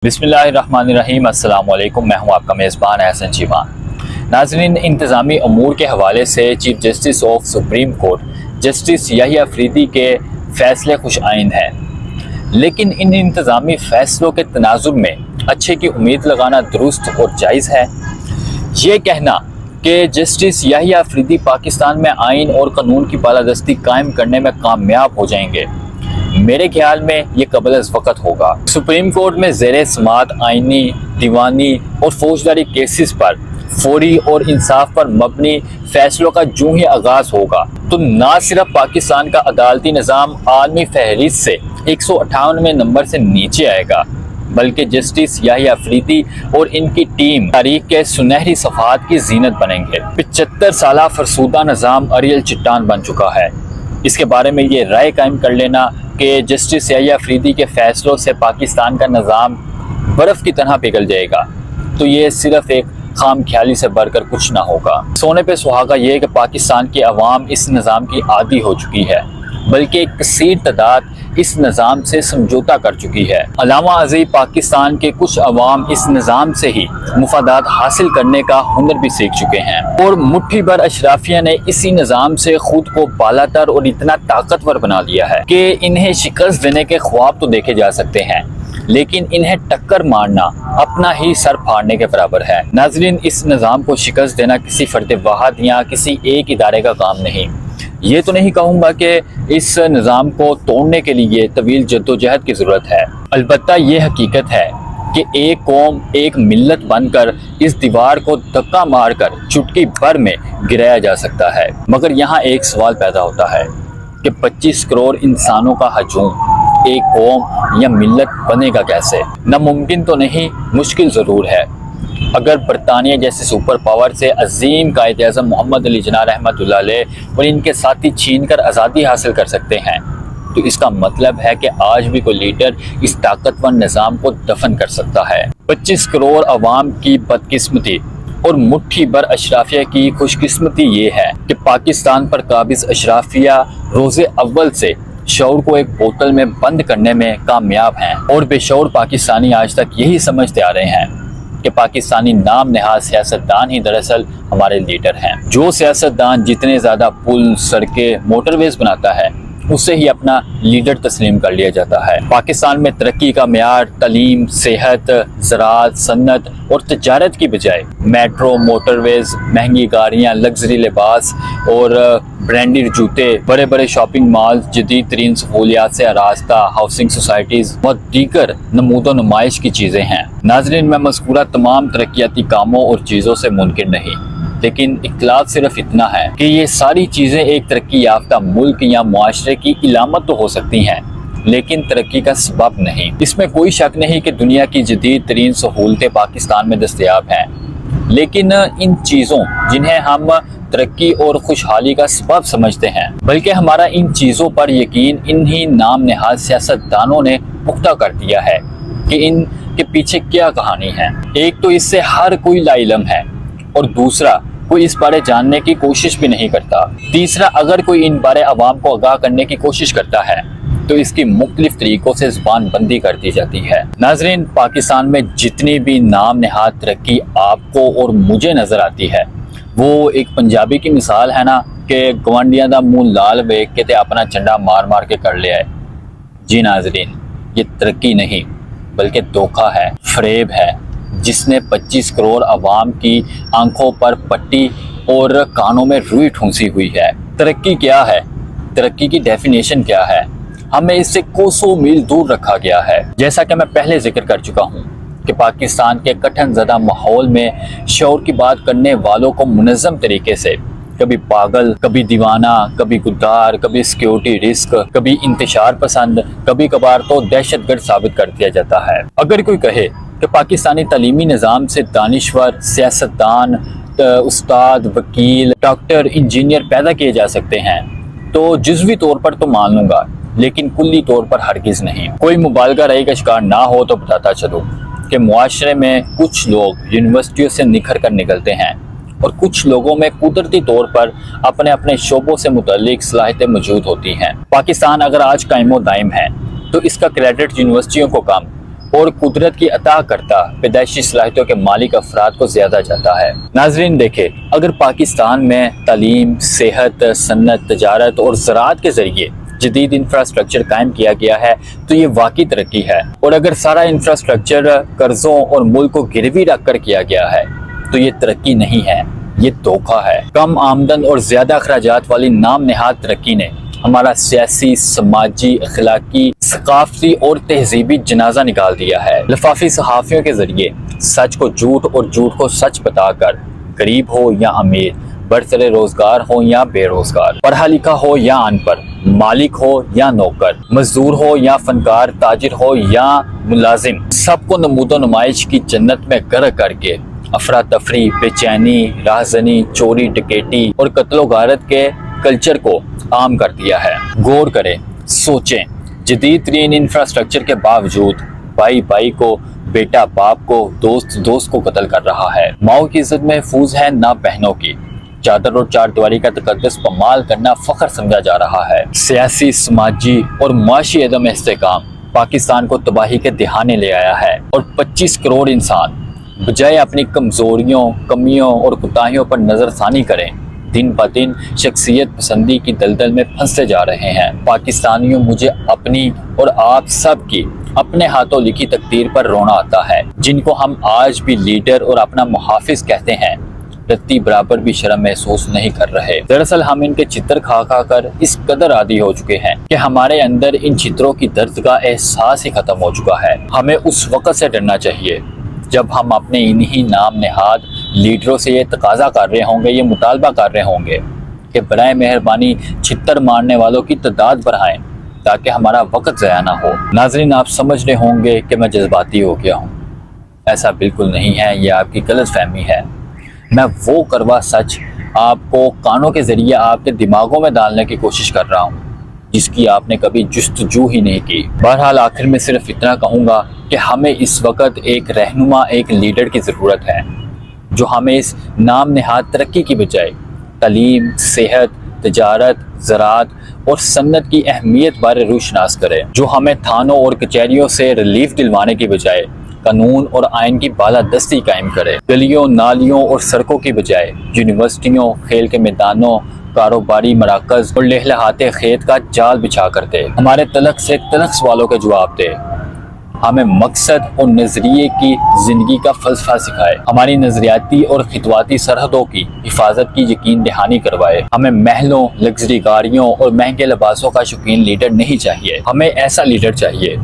بسم اللہ الرحمن الرحیم۔ السلام علیکم، میں ہوں آپ کا میزبان احسن چیمان۔ ناظرین، انتظامی امور کے حوالے سے chief justice of supreme court justice Yahya Afridi کے فیصلے خوش آئند ہیں، لیکن ان انتظامی فیصلوں کے تناظر میں اچھے کی امید لگانا درست اور جائز ہے؟ یہ کہنا کہ جسٹس یحییٰ افریدی پاکستان میں آئین اور قانون کی بالادستی قائم کرنے میں کامیاب ہو جائیں گے، میرے خیال میں یہ قبل از وقت ہوگا۔ سپریم کورٹ میں زیر سماعت آئینی، دیوانی اور فوجداری کیسز پر فوری اور انصاف پر مبنی فیصلوں کا جو ہی آغاز ہوگا تو نہ صرف پاکستان کا عدالتی نظام عالمی فہرست سے 158ویں نمبر سے نیچے آئے گا، بلکہ جسٹس یحییٰ افریدی اور ان کی ٹیم تاریخ کے سنہری صفحات کی زینت بنیں گے۔ 75 سالہ فرسودہ نظام اریل چٹان بن چکا ہے۔ اس کے بارے میں یہ رائے قائم کر لینا کہ جسٹس یحییٰ افریدی کے فیصلوں سے پاکستان کا نظام برف کی طرح پگھل جائے گا، تو یہ صرف ایک خام خیالی سے بڑھ کر کچھ نہ ہوگا۔ سونے پہ سہاگا یہ کہ پاکستان کی عوام اس نظام کی عادی ہو چکی ہے، بلکہ ایک کثیر تعداد اس نظام سے سمجھوتا کر چکی ہے۔ علامہ ازیں پاکستان کے کچھ عوام اس نظام سے ہی مفادات حاصل کرنے کا ہنر بھی سیکھ چکے ہیں، اور مٹھی بھر اشرافیہ نے اسی نظام سے خود کو بالاتر اور اتنا طاقتور بنا لیا ہے کہ انہیں شکست دینے کے خواب تو دیکھے جا سکتے ہیں، لیکن انہیں ٹکر مارنا اپنا ہی سر پھاڑنے کے برابر ہے۔ ناظرین، اس نظام کو شکست دینا کسی فرد واحد یا کسی ایک ادارے کا کام نہیں۔ یہ تو نہیں کہوں گا کہ اس نظام کو توڑنے کے لیے طویل جدوجہد کی ضرورت ہے، البتہ یہ حقیقت ہے کہ ایک قوم، ایک ملت بن کر اس دیوار کو دھکا مار کر چٹکی بھر میں گرایا جا سکتا ہے۔ مگر یہاں ایک سوال پیدا ہوتا ہے کہ 25 کروڑ انسانوں کا ہجوم ایک قوم یا ملت بنے گا کیسے؟ ناممکن تو نہیں، مشکل ضرور ہے۔ اگر برطانیہ جیسے سپر پاور سے عظیم قائد اعظم محمد علی جناح رحمۃ اللہ علیہ اور ان کے ساتھی چھین کر آزادی حاصل کر سکتے ہیں، تو اس کا مطلب ہے کہ آج بھی کوئی لیڈر اس طاقتور نظام کو دفن کر سکتا ہے۔ 25 کروڑ عوام کی بدقسمتی اور مٹھی بھر اشرافیہ کی خوش قسمتی یہ ہے کہ پاکستان پر قابض اشرافیہ روز اول سے شعور کو ایک بوتل میں بند کرنے میں کامیاب ہیں، اور بے شعور پاکستانی آج تک یہی سمجھتے آ رہے ہیں کہ پاکستانی نام نہاد سیاستدان ہی دراصل ہمارے لیڈر ہیں۔ جو سیاستدان جتنے زیادہ پل، سڑکیں، موٹر ویز بناتا ہے، اسے ہی اپنا لیڈر تسلیم کر لیا جاتا ہے۔ پاکستان میں ترقی کا معیار تعلیم، صحت، زراعت، صنعت اور تجارت کی بجائے میٹرو، موٹر ویز، مہنگی گاڑیاں، لگژری لباس اور برانڈڈ جوتے، بڑے بڑے شاپنگ مال، جدید ترین سہولیات سے آراستہ ہاؤسنگ سوسائٹیز اور دیگر نمود و نمائش کی چیزیں ہیں۔ ناظرین، میں مذکورہ تمام ترقیاتی کاموں اور چیزوں سے منکر نہیں، لیکن اختلاف صرف اتنا ہے کہ یہ ساری چیزیں ایک ترقی یافتہ ملک یا معاشرے کی علامت تو ہو سکتی ہیں، لیکن ترقی کا سبب نہیں۔ اس میں کوئی شک نہیں کہ دنیا کی جدید ترین سہولتیں پاکستان میں دستیاب ہیں، لیکن ان چیزوں جنہیں ہم ترقی اور خوشحالی کا سبب سمجھتے ہیں، بلکہ ہمارا ان چیزوں پر یقین انہی نام نہاد سیاستدانوں نے پختہ کر دیا ہے کہ ان کے پیچھے کیا کہانی ہے۔ ایک تو اس سے ہر کوئی لا علم ہے، اور دوسرا کوئی اس بارے جاننے کی کوشش بھی نہیں کرتا۔ تیسرا، اگر کوئی ان بارے عوام کو آگاہ کرنے کی کوشش کرتا ہے تو اس کی مختلف طریقوں سے زبان بندی کر دی جاتی ہے۔ ناظرین، پاکستان میں جتنی بھی نام نہاد ترقی آپ کو اور مجھے نظر آتی ہے، وہ ایک پنجابی کی مثال ہے نا کہ گوانڈیاں دا منہ لال ویکھ کے تے اپنا چنڈا مار مار کے کر لیا ہے۔ جی ناظرین، یہ ترقی نہیں بلکہ دھوکہ ہے، فریب ہے، جس نے 25 کروڑ عوام کی آنکھوں پر پٹی اور کانوں میں روئی ٹھونسی ہوئی ہے۔ ترقی کیا ہے؟ ترقی کی ڈیفینیشن کیا ہے؟ ہمیں اس سے کوسوں میل دور رکھا گیا ہے۔ جیسا کہ میں پہلے ذکر کر چکا ہوں کہ پاکستان کے کٹھن زدہ ماحول میں شعور کی بات کرنے والوں کو منظم طریقے سے کبھی پاگل، کبھی دیوانہ، کبھی غدار، کبھی سیکیورٹی رسک، کبھی انتشار پسند، کبھی کبھار تو دہشت گرد ثابت کر دیا جاتا ہے۔ اگر کوئی کہے کہ پاکستانی تعلیمی نظام سے دانشور، سیاستدان، استاد، وکیل، ڈاکٹر، انجینئر پیدا کیے جا سکتے ہیں، تو جزوی طور پر تو مان لوں گا، لیکن کلی طور پر ہرگز نہیں۔ کوئی مبالغہ رہی کا شکار نہ ہو تو بتاتا چلوں کہ معاشرے میں کچھ لوگ یونیورسٹیوں سے نکھر کر نکلتے ہیں، اور کچھ لوگوں میں قدرتی طور پر اپنے اپنے شعبوں سے متعلق صلاحیتیں موجود ہوتی ہیں۔ پاکستان اگر آج قائم و دائم ہے تو اس کا کریڈٹ یونیورسٹیوں کو کم، اور قدرت کی عطا کرتا پیدائشی صلاحیتوں کے مالک افراد کو زیادہ جاتا ہے۔ ناظرین دیکھیں، اگر پاکستان میں تعلیم، صحت، صنعت، تجارت اور زراعت کے ذریعے جدید انفراسٹرکچر قائم کیا گیا ہے تو یہ واقعی ترقی ہے، اور اگر سارا انفراسٹرکچر قرضوں اور ملک کو گروی رکھ کر کیا گیا ہے تو یہ ترقی نہیں ہے، یہ دھوکہ ہے۔ کم آمدن اور زیادہ اخراجات والی نام نہاد ترقی نے ہمارا سیاسی، سماجی، اخلاقی، ثقافتی اور تہذیبی جنازہ نکال دیا ہے۔ لفافی صحافیوں کے ذریعے سچ کو جھوٹ اور جھوٹ کو سچ بتا کر غریب ہو یا امیر، برسر روزگار ہو یا بے روزگار، پڑھا لکھا ہو یا ان پڑھ، مالک ہو یا نوکر، مزدور ہو یا فنکار، تاجر ہو یا ملازم، سب کو نمود و نمائش کی جنت میں غرق کر کے افراتفری، بے چینی، راہزنی، چوری ڈکیٹی اور قتل و غارت کے کلچر کو عام کر دیا ہے۔ غور کریں، سوچیں، جدید ترین انفراسٹرکچر کے باوجود بھائی بھائی کو، بیٹا باپ کو، دوست دوست کو قتل کر رہا ہے۔ ماؤں کی عزت محفوظ ہے نہ بہنوں کی۔ چادر اور چار دیواری کا تقدس پامال کرنا فخر سمجھا جا رہا ہے۔ سیاسی، سماجی اور معاشی عدم استحکام پاکستان کو تباہی کے دہانے لے آیا ہے، اور 25 کروڑ انسان بجائے اپنی کمزوریوں، کمیوں اور کوتاہیوں پر نظر ثانی کریں، دن بہ دن شخصیت پسندی کی دلدل میں پھنستے جا رہے ہیں۔ پاکستانیوں، مجھے اپنی اور آپ سب کی اپنے ہاتھوں لکھی تقدیر پر رونا آتا ہے، جن کو ہم آج بھی لیڈر اور اپنا محافظ کہتے ہیں، رتی برابر بھی شرم محسوس نہیں کر رہے۔ دراصل ہم ان کے چتر کھا کھا کر اس قدر عادی ہو چکے ہیں کہ ہمارے اندر ان چتروں کی درد کا احساس ہی ختم ہو چکا ہے۔ ہمیں اس وقت سے ڈرنا چاہیے جب ہم اپنے انہی نام نہاد لیڈروں سے یہ تقاضا کر رہے ہوں گے، یہ مطالبہ کر رہے ہوں گے کہ برائے مہربانی چھتر مارنے والوں کی تعداد بڑھائیں تاکہ ہمارا وقت ضائع نہ ہو۔ ناظرین، آپ سمجھ رہے ہوں گے کہ میں جذباتی ہو گیا ہوں۔ ایسا بالکل نہیں ہے، یہ آپ کی غلط فہمی ہے۔ میں وہ کروا سچ آپ کو کانوں کے ذریعے آپ کے دماغوں میں ڈالنے کی کوشش کر رہا ہوں جس کی آپ نے کبھی جستجو ہی نہیں کی۔ بہرحال آخر میں صرف اتنا کہوں گا کہ ہمیں اس وقت ایک رہنما، ایک لیڈر کی ضرورت ہے جو ہمیں اس نام نہاد ترقی کی بجائے تعلیم، صحت، تجارت، زراعت اور صنعت کی اہمیت بارے روشناس کرے، جو ہمیں تھانوں اور کچہریوں سے ریلیف دلوانے کی بجائے قانون اور آئین کی بالادستی قائم کرے، گلیوں، نالیوں اور سڑکوں کی بجائے یونیورسٹیوں، کھیل کے میدانوں، کاروباری مراکز اور لہلہاتے خیت کا جال بچھا کر دے، ہمارے تلخ سے تلخ سوالوں کے جواب دے، ہمیں مقصد اور نظریے کی زندگی کا فلسفہ سکھائے، ہماری نظریاتی اور خطواتی سرحدوں کی حفاظت کی یقین دہانی کروائے۔ ہمیں محلوں، لگژری گاڑیوں اور مہنگے لباسوں کا شوقین لیڈر نہیں چاہیے، ہمیں ایسا لیڈر چاہیے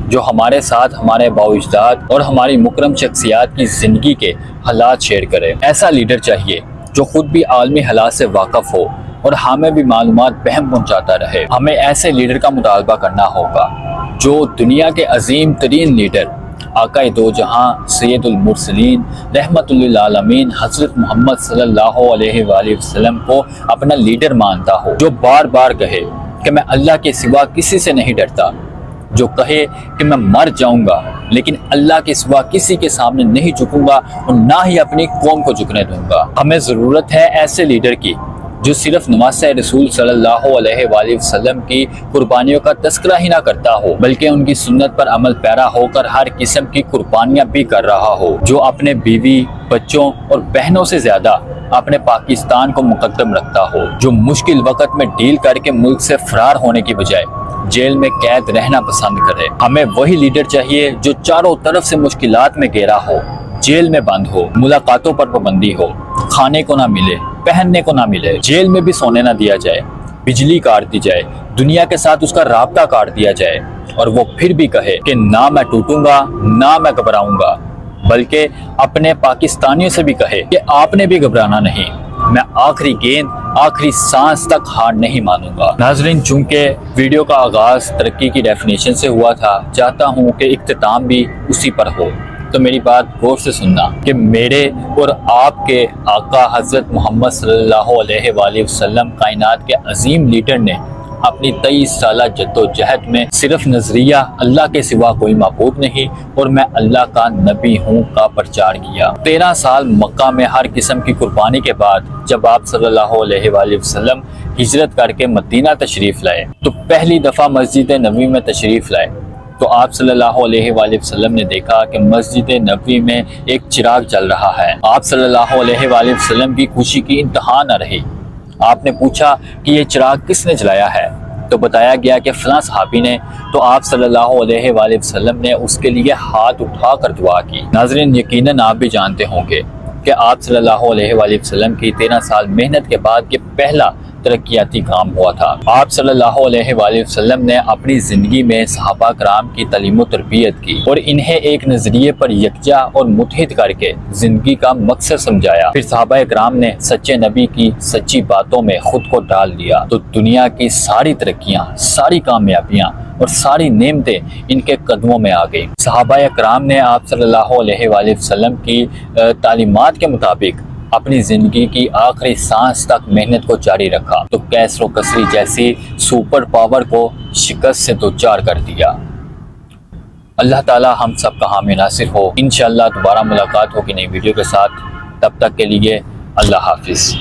جو ہمارے ساتھ ہمارے باوجداد اور ہماری مکرم شخصیات کی زندگی کے حالات شیئر کرے۔ ایسا لیڈر چاہیے جو خود بھی عالمی حالات سے واقف ہو اور ہمیں بھی معلومات بہم پہنچاتا رہے۔ ہمیں ایسے لیڈر کا مطالبہ کرنا ہوگا جو دنیا کے عظیم ترین لیڈر آقا دو جہاں سید المرسلین رحمت للعالمین حضرت محمد صلی اللہ علیہ وآلہ وسلم کو اپنا لیڈر مانتا ہو، جو بار بار کہے کہ میں اللہ کے سوا کسی سے نہیں ڈرتا، جو کہے کہ میں مر جاؤں گا لیکن اللہ کے سوا کسی کے سامنے نہیں جھکوں گا اور نہ ہی اپنی قوم کو جھکنے دوں گا۔ ہمیں ضرورت ہے ایسے لیڈر کی جو صرف نواسہ رسول صلی اللہ علیہ وآلہ وسلم کی قربانیوں کا تذکرہ ہی نہ کرتا ہو بلکہ ان کی سنت پر عمل پیرا ہو کر ہر قسم کی قربانیاں بھی کر رہا ہو، جو اپنے بیوی، بچوں اور بہنوں سے زیادہ اپنے پاکستان کو مقدم رکھتا ہو، جو مشکل وقت میں ڈیل کر کے ملک سے فرار ہونے کی بجائے جیل میں قید رہنا پسند کرے۔ ہمیں وہی لیڈر چاہیے جو چاروں طرف سے مشکلات میں گھیرا ہو، جیل میں بند ہو، ملاقاتوں پر پابندی ہو، کھانے کو نہ ملے، پہننے کو نہ ملے، جیل میں بھی سونے نہ دیا جائے، بجلی کاٹ دی جائے، دنیا کے ساتھ اس کا رابطہ کاٹ دیا جائے، اور وہ پھر بھی کہے کہ نہ میں ٹوٹوں گا، نہ میں گھبراؤں گا، بلکہ اپنے پاکستانیوں سے بھی کہے کہ آپ نے بھی گھبرانا نہیں، میں آخری گیند، آخری سانس تک ہار نہیں مانوں گا۔ ناظرین، چونکہ ویڈیو کا آغاز ترقی کی ڈیفینیشن سے ہوا تھا، چاہتا ہوں کہ اختتام بھی اسی پر ہو، تو میری بات غور سے سننا کہ میرے اور آپ کے آقا حضرت محمد صلی اللہ علیہ وآلہ وسلم کائنات کے عظیم لیڈر نے اپنی 23 سالہ جد و جہد میں صرف نظریہ اللہ کے سوا کوئی معبود نہیں اور میں اللہ کا نبی ہوں کا پرچار کیا۔ 13 سال مکہ میں ہر قسم کی قربانی کے بعد جب آپ صلی اللہ علیہ وآلہ وسلم ہجرت کر کے مدینہ تشریف لائے تو پہلی دفعہ مسجد نبوی میں تشریف لائے تو آپ صلی اللہ علیہ وآلہ وسلم نے دیکھا کہ مسجد نبوی میں ایک چراغ جل رہا ہے۔ آپ صلی اللہ علیہ وآلہ وسلم کی خوشی کی انتہا نہ رہی۔ آپ نے پوچھا کہ یہ چراغ کس نے جلایا ہے؟ تو بتایا گیا کہ فلاں صحابی نے۔ تو آپ صلی اللہ علیہ وآلہ وسلم نے اس کے لیے ہاتھ اٹھا کر دعا کی۔ ناظرین، یقیناً آپ بھی جانتے ہوں گے کہ آپ صلی اللہ علیہ وآلہ وسلم کی 13 سال محنت کے بعد یہ پہلا ترقیاتی کام ہوا تھا۔ آپ صلی اللہ علیہ وآلہ وسلم نے اپنی زندگی میں صحابہ کرام کی تعلیم و تربیت کی اور انہیں ایک نظریے پر یکجا اور متحد کر کے زندگی کا مقصد سمجھایا۔ پھر صحابہ کرام نے سچے نبی کی سچی باتوں میں خود کو ڈال دیا تو دنیا کی ساری ترقیاں، ساری کامیابیاں اور ساری نعمتیں ان کے قدموں میں آ گئی۔ صحابہ کرام نے آپ صلی اللہ علیہ وآلہ وسلم کی تعلیمات کے مطابق اپنی زندگی کی آخری سانس تک محنت کو جاری رکھا تو کیسر و کسری جیسی سپر پاور کو شکست سے دوچار کر دیا۔ اللہ تعالی ہم سب کا حامی ناصر ہو۔ انشاءاللہ دوبارہ ملاقات ہوگی نئی ویڈیو کے ساتھ، تب تک کے لیے اللہ حافظ۔